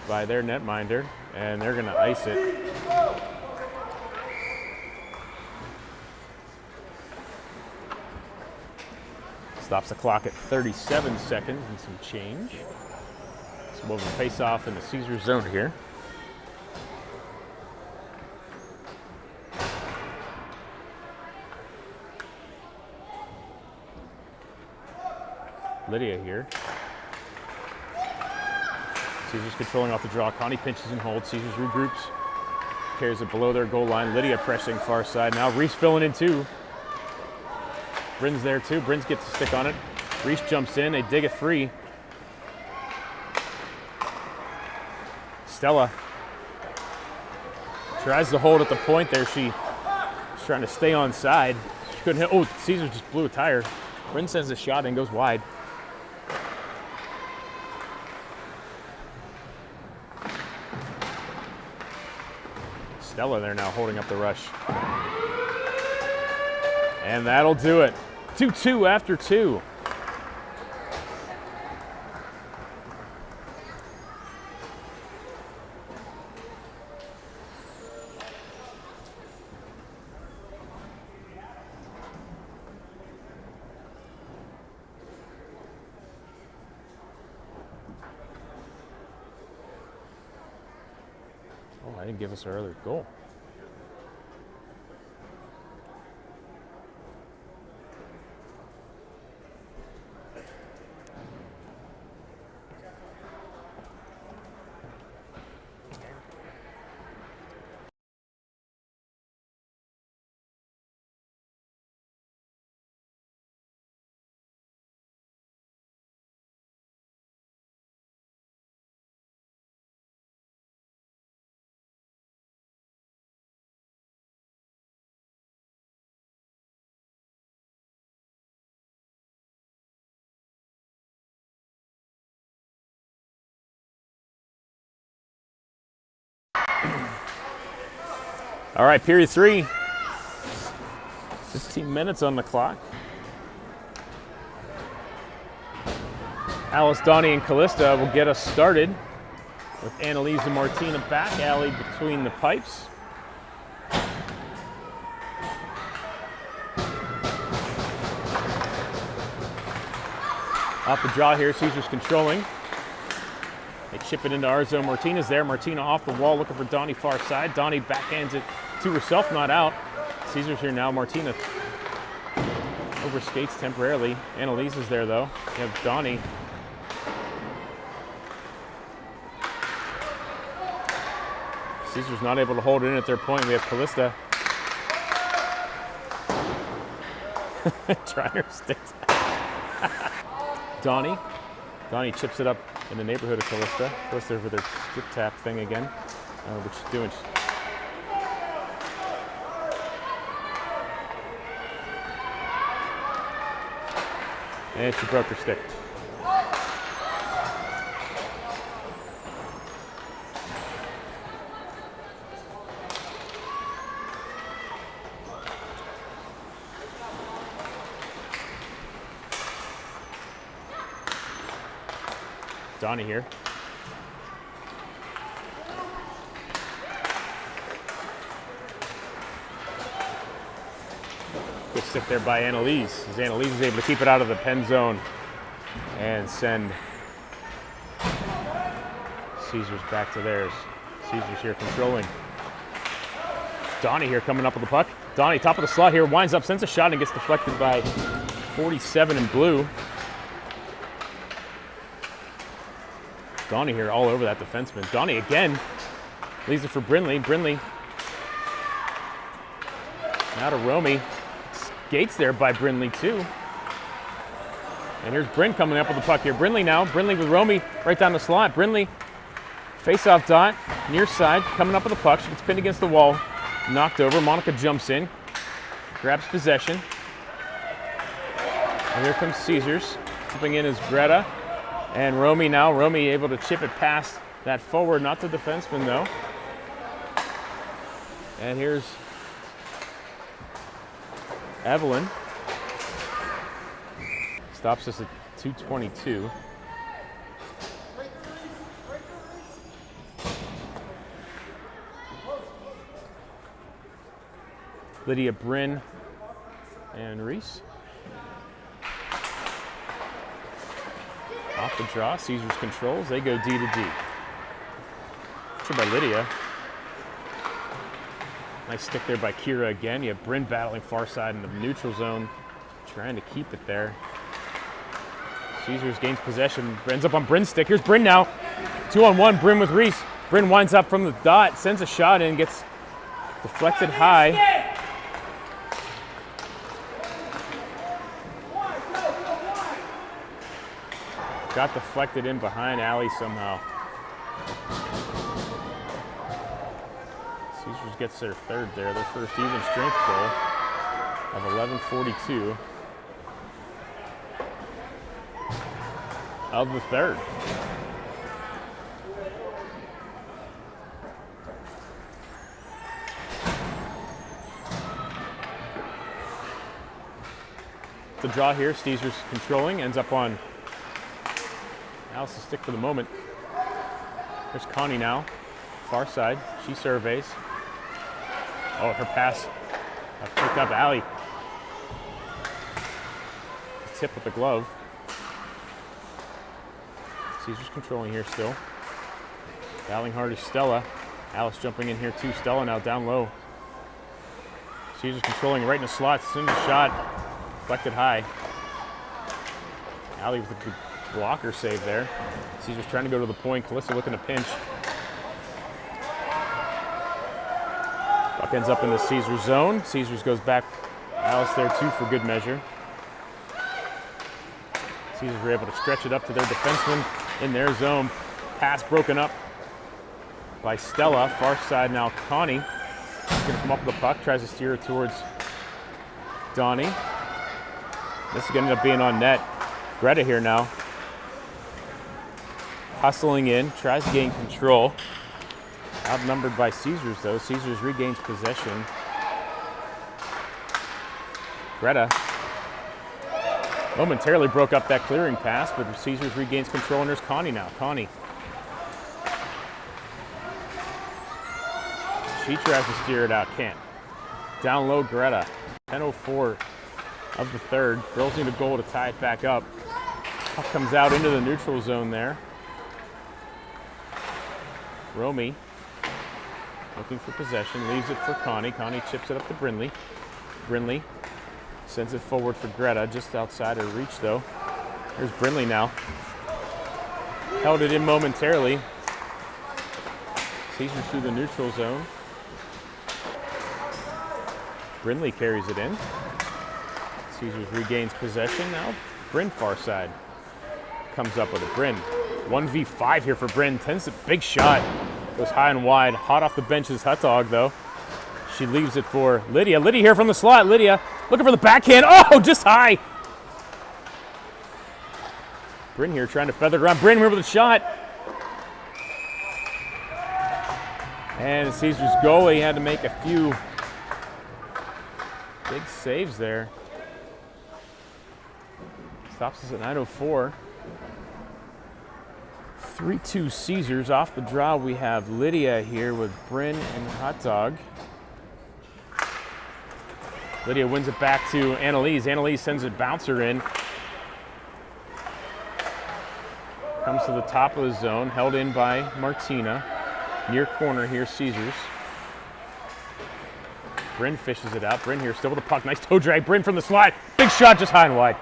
A: by their netminder, and they're gonna ice it. Stops the clock at 37 seconds and some change. So we'll have a face-off in the Caesar zone here. Lydia here. Caesars controlling off the draw. Connie pinches and holds. Caesars regroups. Carries it below their goal line. Lydia pressing far side. Now Reese filling in too. Bryn's there too. Bryn's gets a stick on it. Reese jumps in. They dig it free. Stella tries to hold at the point there. She's trying to stay on side. She couldn't hit. Oh, Caesars just blew a tire. Bryn sends a shot and goes wide. Stella there now holding up the rush. And that'll do it. 2-2 after 2. Oh, I didn't give us our other goal. All right, period 3. 15 minutes on the clock. Alice, Donnie, and Callista will get us started with Annalise and Martina back alley between the pipes. Off the draw here, Caesars controlling. They chip it into our zone. Martina's there. Martina off the wall looking for Donnie far side. Donnie backhands it to herself, not out. Caesars here now. Martina overskates temporarily. Annalise is there though. You have Donnie. Caesars not able to hold it in at their point. We have Callista trying her sticks. Donnie chips it up in the neighborhood of Callista. Callista with her skip tap thing again, which she's doing. And she broke her stick. Donnie here. Good stick there by Annalise. As Annalise is able to keep it out of the pen zone and send Caesars back to theirs. Caesars here controlling. Donnie here coming up with the puck. Donnie, top of the slot here, winds up, sends a shot, and gets deflected by 47 in blue. Donnie here all over that defenseman. Donnie again leaves it for Brinley. Brinley now to Romy. Skates there by Brinley too. And here's Bryn coming up with the puck here. Brinley now. Brinley with Romy right down the slot. Brinley face-off dot, near side, coming up with the puck. She gets pinned against the wall. Knocked over. Monica jumps in. Grabs possession. And here comes Caesars. Jumping in is Greta. And Romy now. Romy able to chip it past that forward. Not the defenseman though. And here's Evelyn. Stops us at 2:22. Lydia, Bryn, and Reese. Off the draw, Caesars controls. They go D to D. Sure by Lydia. Nice stick there by Kira again. You have Bryn battling far side in the neutral zone, trying to keep it there. Caesars gains possession, ends up on Bryn's stick. Here's Bryn now. 2-on-1, Bryn with Reese. Bryn winds up from the dot, sends a shot in, gets deflected high. Got deflected in behind Allie somehow. Caesars gets their third there, their first even strength goal of 11:42 of the third. The draw here, Caesars controlling, ends up on Alice's stick for the moment. There's Connie now, far side. She surveys. Oh, her pass picked up Allie. Tip with the glove. Caesars controlling here still. Battling hard is Stella. Alice jumping in here too. Stella now down low. Caesars controlling right in the slot. Sends a shot. Deflected high. Allie with a good blocker save there. Caesars trying to go to the point. Calissa looking to pinch. Puck ends up in the Caesars zone. Caesars goes back. Alice there too for good measure. Caesars were able to stretch it up to their defenseman in their zone. Pass broken up by Stella. Far side now Connie. She's going to come up with the puck. Tries to steer it towards Donnie. This is going to end up being on net. Greta here now. Hustling in. Tries to gain control. Outnumbered by Caesars though. Caesars regains possession. Greta momentarily broke up that clearing pass, but Caesars regains control, and there's Connie now. Connie. She tries to steer it out, can't. Down low, Greta. 10:04 of the third. Girls need a goal to tie it back up. Puck comes out into the neutral zone there. Romy looking for possession, leaves it for Connie. Connie chips it up to Brinley. Brinley sends it forward for Greta, just outside her reach though. Here's Brinley now. Held it in momentarily. Caesars through the neutral zone. Brinley carries it in. Caesars regains possession now. Bryn far side. Comes up with it. Bryn. 1v5 here for Bryn. Tends a big shot. Goes high and wide. Hot off the bench is Hot Dog though. She leaves it for Lydia. Lydia here from the slot. Lydia looking for the backhand. Oh, just high. Bryn here trying to feather it around. Bryn here with a shot. And Caesar's goalie had to make a few big saves there. Stops us at 9:04. 3-2 Caesars. Off the draw, we have Lydia here with Bryn and Hot Dog. Lydia wins it back to Annalise. Annalise sends a bouncer in. Comes to the top of the zone, held in by Martina. Near corner here, Caesars. Bryn fishes it out. Bryn here still with the puck. Nice toe drag. Bryn from the slide. Big shot just high and wide.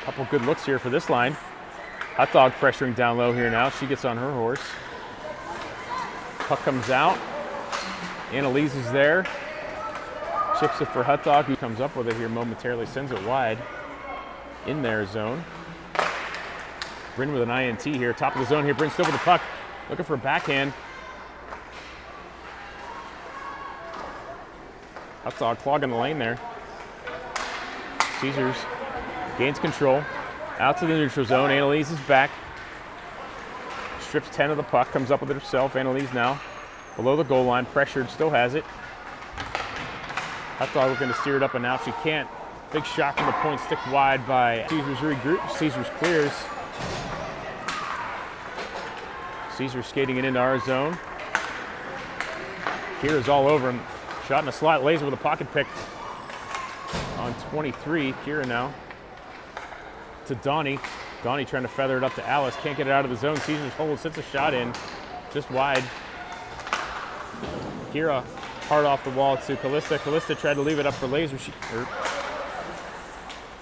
A: Couple good looks here for this line. Hot Dog pressuring down low here now. She gets on her horse. Puck comes out. Annalise is there. Chips it for Hot Dog, who comes up with it here momentarily. Sends it wide in their zone. Bryn with an INT here. Top of the zone here. Bryn still with the puck. Looking for a backhand. Hot Dog clogging the lane there. Caesars gains control. Out to the neutral zone. Annalise is back. Strips 10 of the puck. Comes up with it herself. Annalise now below the goal line. Pressured. Still has it. Hot Dog looking to steer it up and out. She can't. Big shot from the point. Stick wide by Caesars. Regroup. Caesars clears. Caesar skating it into our zone. Kira's all over him. Shot in a slot. Laser with a pocket pick on 23. Kira now to Donnie. Donnie trying to feather it up to Alice. Can't get it out of the zone. Caesar's hold. Sits a shot in. Just wide. Kira hard off the wall to Callista. Callista tried to leave it up for Laser.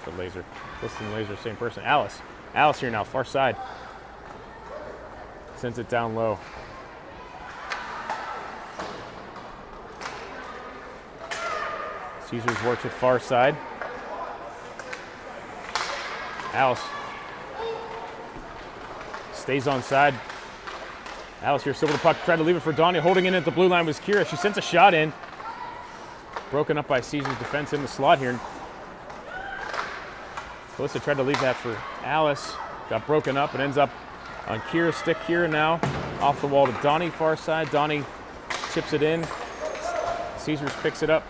A: For Laser. Callista and Laser, same person. Alice. Alice here now. Far side. Sends it down low. Caesars works with far side. Alice stays on side. Alice here still with the puck. Tried to leave it for Donnie. Holding in at the blue line was Kira. She sends a shot in. Broken up by Caesar's defense in the slot here. Melissa tried to leave that for Alice. Got broken up and ends up on Kira's stick. Kira now off the wall to Donnie, far side. Donnie chips it in. Caesars picks it up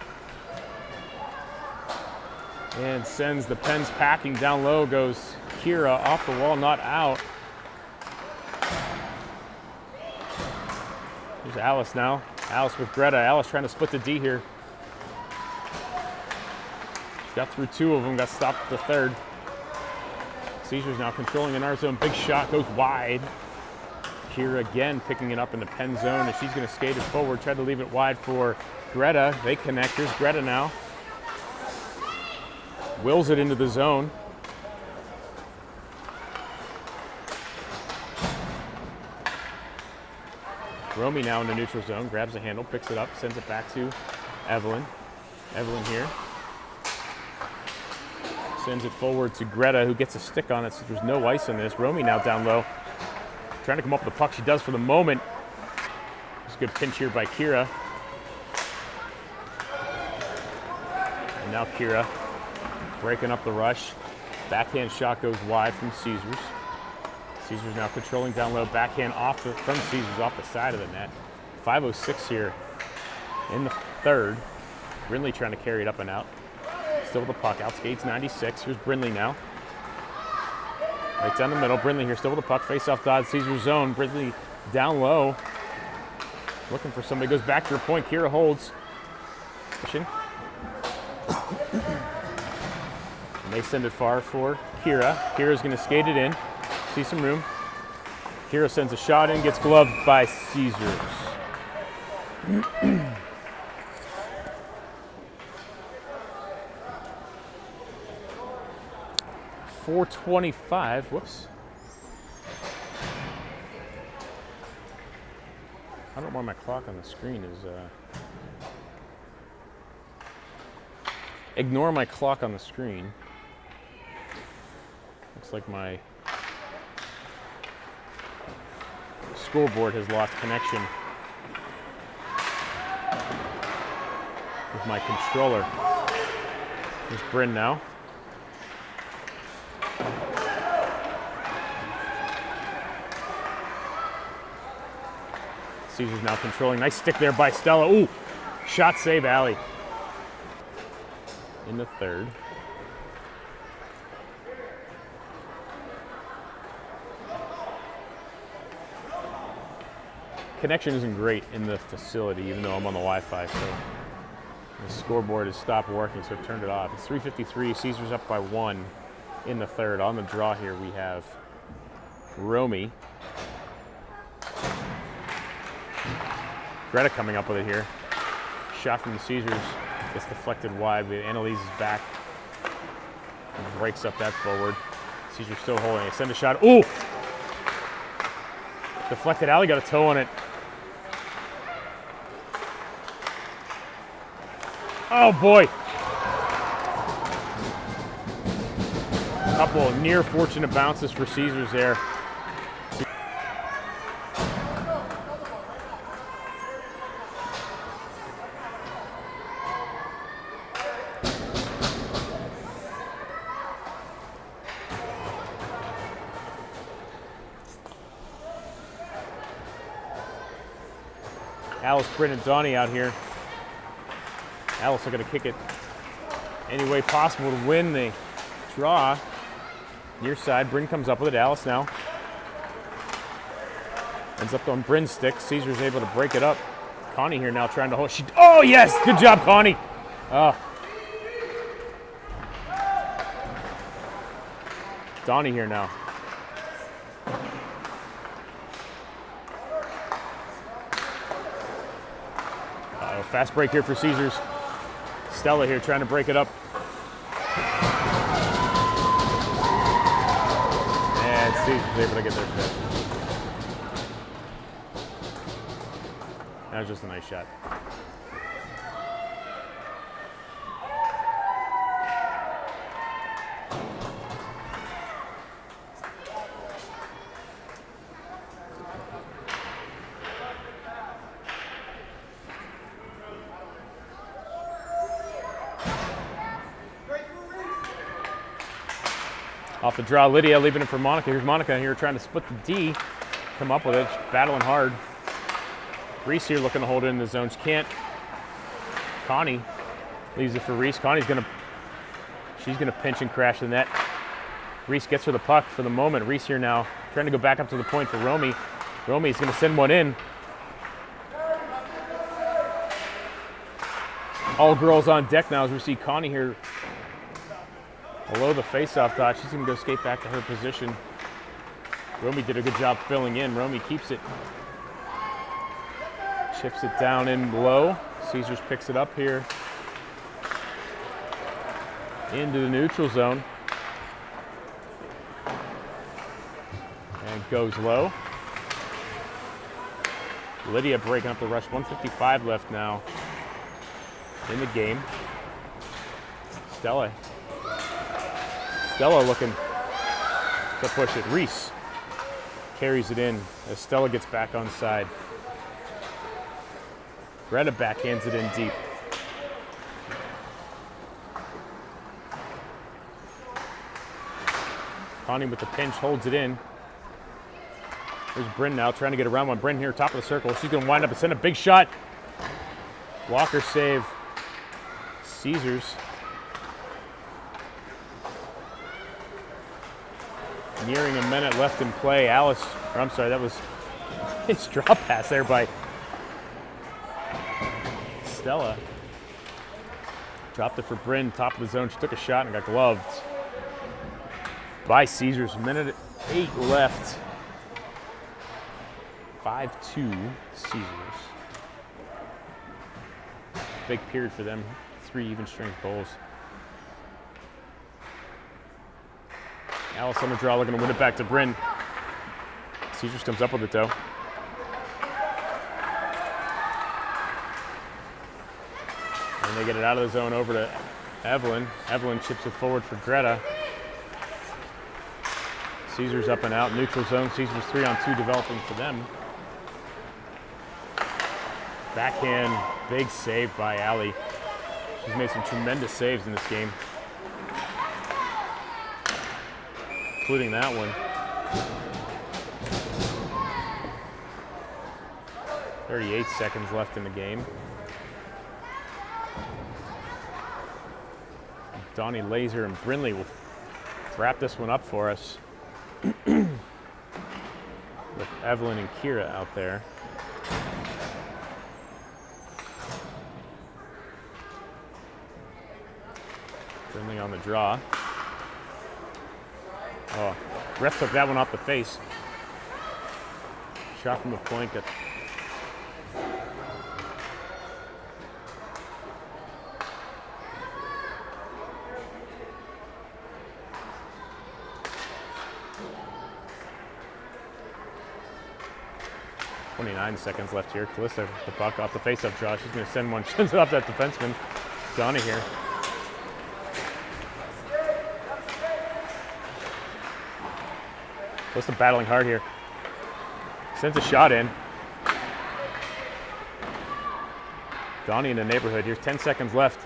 A: and sends the Pens packing. Down low goes Kira, off the wall, not out. There's Alice now. Alice with Greta. Alice trying to split the D here. She got through two of them, got stopped at the third. Caesars now controlling in our zone. Big shot goes wide. Kira again picking it up in the Penn zone, and she's going to skate it forward. Tried to leave it wide for Greta. They connect. Here's Greta now. Wills it into the zone. Romy now in the neutral zone. Grabs the handle, picks it up, sends it back to Evelyn. Evelyn here. Sends it forward to Greta, who gets a stick on it, so there's no ice in this. Romy now down low. Trying to come up with the puck. She does for the moment. It's a good pinch here by Kira. And now Kira breaking up the rush. Backhand shot goes wide from Caesars. Caesars now controlling down low. Backhand from Caesars off the side of the net. 5:06 here in the third. Brindley trying to carry it up and out. Still with the puck. Outskates 96. Here's Brindley now. Right down the middle. Brindley here still with the puck. Face off dodge. Caesar's zone. Brindley down low. Looking for somebody. Goes back to her point. Kira holds. Pushing. And they send it far for Kira. Kira's going to skate it in. See some room. Kira sends a shot in. Gets gloved by Caesars. 4:25. Whoops. I don't know why my clock on the screen is. Ignore my clock on the screen. Looks like my scoreboard has lost connection with my controller. Here's Bryn now. Caesars now controlling. Nice stick there by Stella. Ooh, shot save, Allie. In the third. Connection isn't great in the facility, even though I'm on the Wi-Fi, so the scoreboard has stopped working, so I've turned it off. It's 3:53, Caesars up by 1 in the third. On the draw here, we have Romy. Greta coming up with it here. Shot from the Caesars gets deflected wide, but Annalise is back and breaks up that forward. Caesars still holding it. Send a shot. Ooh! Deflected. Allie got a toe on it. Oh boy! A couple of near fortunate bounces for Caesars there. Alice, Bryn, and Donnie out here. Alice are going to kick it any way possible to win the draw. Near side, Bryn comes up with it. Alice now ends up on Bryn's stick. Caesar's able to break it up. Connie here now trying to hold. Oh yes, good job, Connie. Donnie here now. Fast break here for Caesars. Stella here trying to break it up. And Caesars able to get their fifth. That was just a nice shot. Off the draw, Lydia leaving it for Monica. Here's Monica here trying to split the D. Come up with it, she's battling hard. Reese here looking to hold it in the zone. She can't. Connie leaves it for Reese. She's gonna pinch and crash the net. Reese gets her the puck for the moment. Reese here now trying to go back up to the point for Romy. Romy's gonna send one in. All girls on deck now as we see Connie here below the face-off dot. She's going to go skate back to her position. Romy did a good job filling in. Romy keeps it. Chips it down in low. Caesars picks it up here. Into the neutral zone. And goes low. Lydia breaking up the rush. 1:55 left now in the game. Stella looking to push it. Reese carries it in as Stella gets back on side. Greta backhands it in deep. Connie with the pinch holds it in. There's Bryn now trying to get around one. Bryn here, top of the circle. She's going to wind up and send a big shot. Walker save. Caesars. Nearing a minute left in play. That was his drop pass there by Stella. Dropped it for Bryn, top of the zone. She took a shot and got gloved by Caesars. 1:08 left. 5-2 Caesars. Big period for them. 3 even strength goals. Alice on the draw looking to win it back to Bryn. Caesars comes up with it though. And they get it out of the zone over to Evelyn. Evelyn chips it forward for Greta. Caesars up and out, neutral zone. Caesars 3-on-2 developing for them. Backhand, big save by Allie. She's made some tremendous saves in this game, including that one. 38 seconds left in the game. Donnie Laser and Brinley will wrap this one up for us. With Evelyn and Kira out there. Brinley on the draw. Oh, ref took that one off the face. Shot from the point. 29 seconds left here. Calista, the puck off the face-up draw. She's going to send one. Sends it off that defenseman. Donnie here. Calista battling hard here. Sends a shot in. Donnie in the neighborhood. Here's 10 seconds left.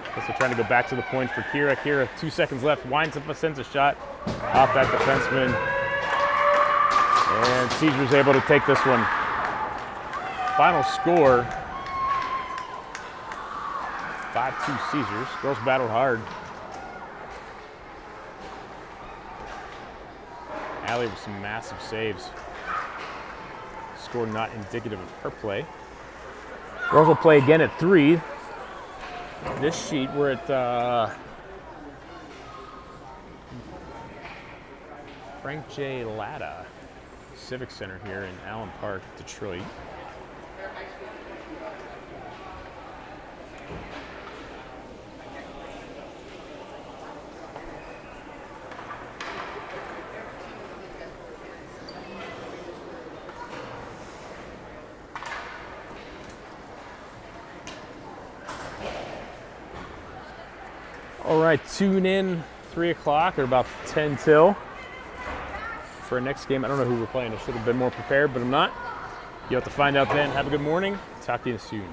A: Calista trying to go back to the point for Kira. Kira, 2 seconds left. Winds up, sends a shot off that defenseman. And Caesar's able to take this one. Final score, 5-2 Caesars. Girls battled hard. Allie with some massive saves. Score not indicative of her play. Girls will play again at 3. This sheet, we're at Frank J. Latta Civic Center here in Allen Park, Detroit. All right, tune in 3 o'clock or about 10 till for our next game. I don't know who we're playing. I should have been more prepared, but I'm not. You'll have to find out then. Have a good morning. Talk to you soon.